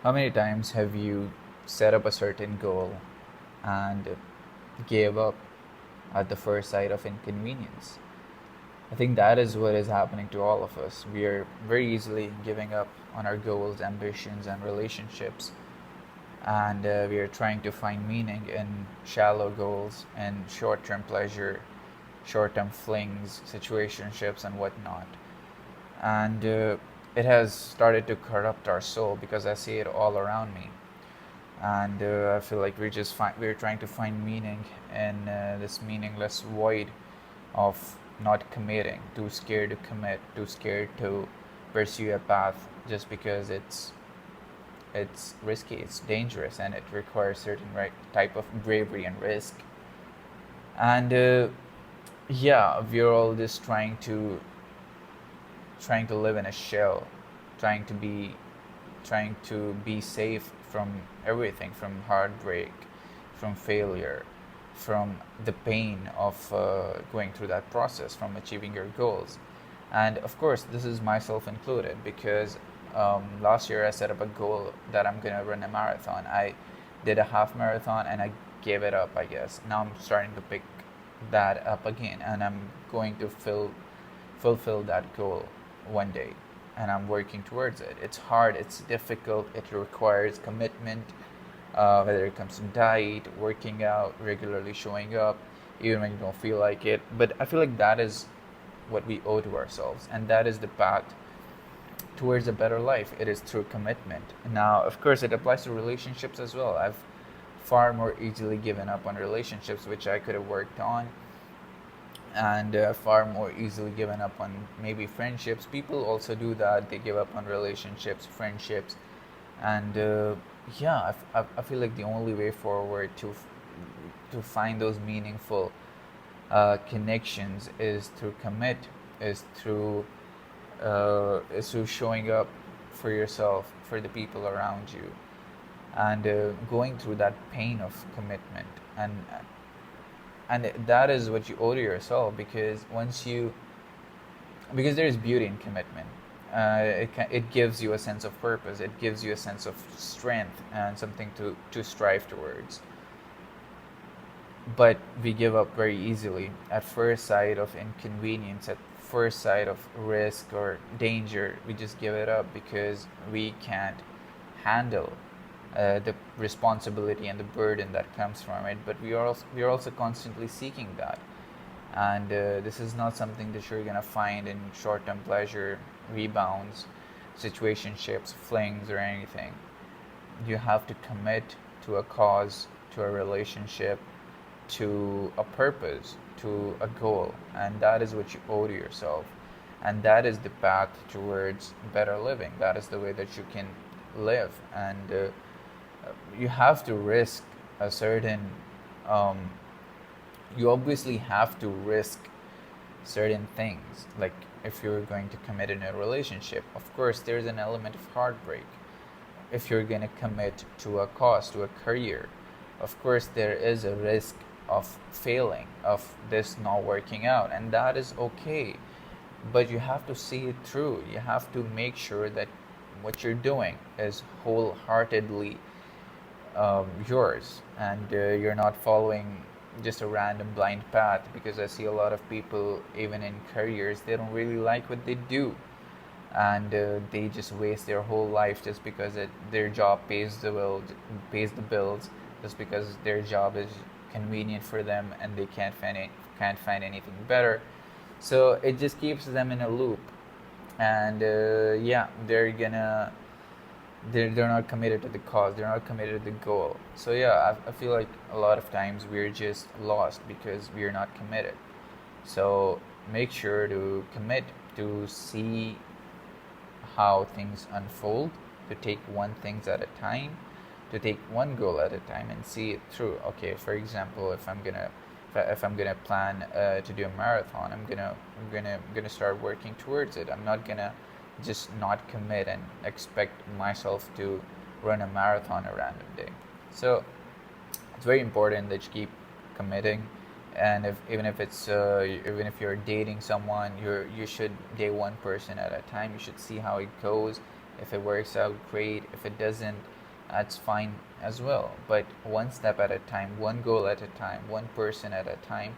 How many times have you set up a certain goal and gave up at the first sight of inconvenience? I think that is what is happening to all of us. We are very easily giving up on our goals, ambitions, and relationships, and we are trying to find meaning in shallow goals and short term pleasure, short term flings, situationships, and whatnot. And it has started to corrupt our soul because I see it all around me. And I feel like we're trying to find meaning in this meaningless void of not committing, too scared to commit, too scared to pursue a path just because it's risky, it's dangerous, and it requires certain right type of bravery and risk. And yeah, we're all just trying to live in a shell, trying to be trying to be safe from everything, from heartbreak, from failure, from the pain of going through that process, from achieving your goals. And of course, this is myself included because last year I set up a goal that I'm going to run a marathon. I did a half marathon and I gave it up, I guess. Now I'm starting to pick that up again and I'm going to fulfill that goal one day, and I'm working towards it. It's hard, it's difficult, it requires commitment, whether it comes to diet, working out, regularly showing up, even when you don't feel like it. But I feel like that is what we owe to ourselves, and that is the path towards a better life. It is through commitment. Now, of course, it applies to relationships as well. I've far more easily given up on relationships which I could have worked on, and far more easily given up on maybe friendships. People also do that. They give up on relationships, friendships, and yeah, I feel like the only way forward to find those meaningful connections is through commit, is through showing up for yourself, for the people around you, and going through that pain of commitment. And that is what you owe to yourself, because because there is beauty in commitment. It gives you a sense of purpose, it gives you a sense of strength and something to strive towards. But we give up very easily at first sight of inconvenience, at first sight of risk or danger. We just give it up because we can't handle the responsibility and the burden that comes from it. But we are also constantly seeking that, and this is not something that you're gonna find in short-term pleasure, rebounds, situationships, flings, or anything. You have to commit to a cause, to a relationship, to a purpose, to a goal, and that is what you owe to yourself. And that is the path towards better living. That is the way that you can live, and you have to risk a certain. Um, you obviously have to risk certain things. Like if you're going to commit in a relationship, of course, there's an element of heartbreak. If you're going to commit to a cause, to a career, of course, there is a risk of failing, of this not working out, and that is okay. But you have to see it through. You have to make sure that what you're doing is wholeheartedly yours, and you're not following just a random blind path. Because I see a lot of people, even in careers, they don't really like what they do, and they just waste their whole life just because their job pays the bills, just because their job is convenient for them and they can't find anything better. So it just keeps them in a loop, and yeah, they're not committed to the cause, they're not committed to the goal. So yeah, I feel like a lot of times we're just lost because we're not committed. So make sure to commit, to see how things unfold, to take one things at a time, to take one goal at a time and see it through. Okay, for example, if I'm gonna plan to do a marathon, I'm gonna start working towards it. I'm not gonna just not commit and expect myself to run a marathon a random day. So it's very important that you keep committing, and if even if you're dating someone, you should date one person at a time. You should see how it goes. If it works out, great. If it doesn't, that's fine as well. But one step at a time, one goal at a time, one person at a time,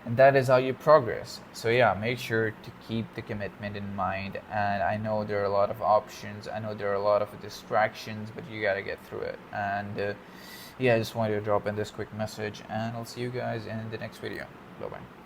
and that is how you progress. So yeah, make sure to keep the commitment in mind. And I know there are a lot of options, I know there are a lot of distractions, but you got to get through it. And yeah, I just wanted to drop in this quick message, and I'll see you guys in the next video. Bye bye.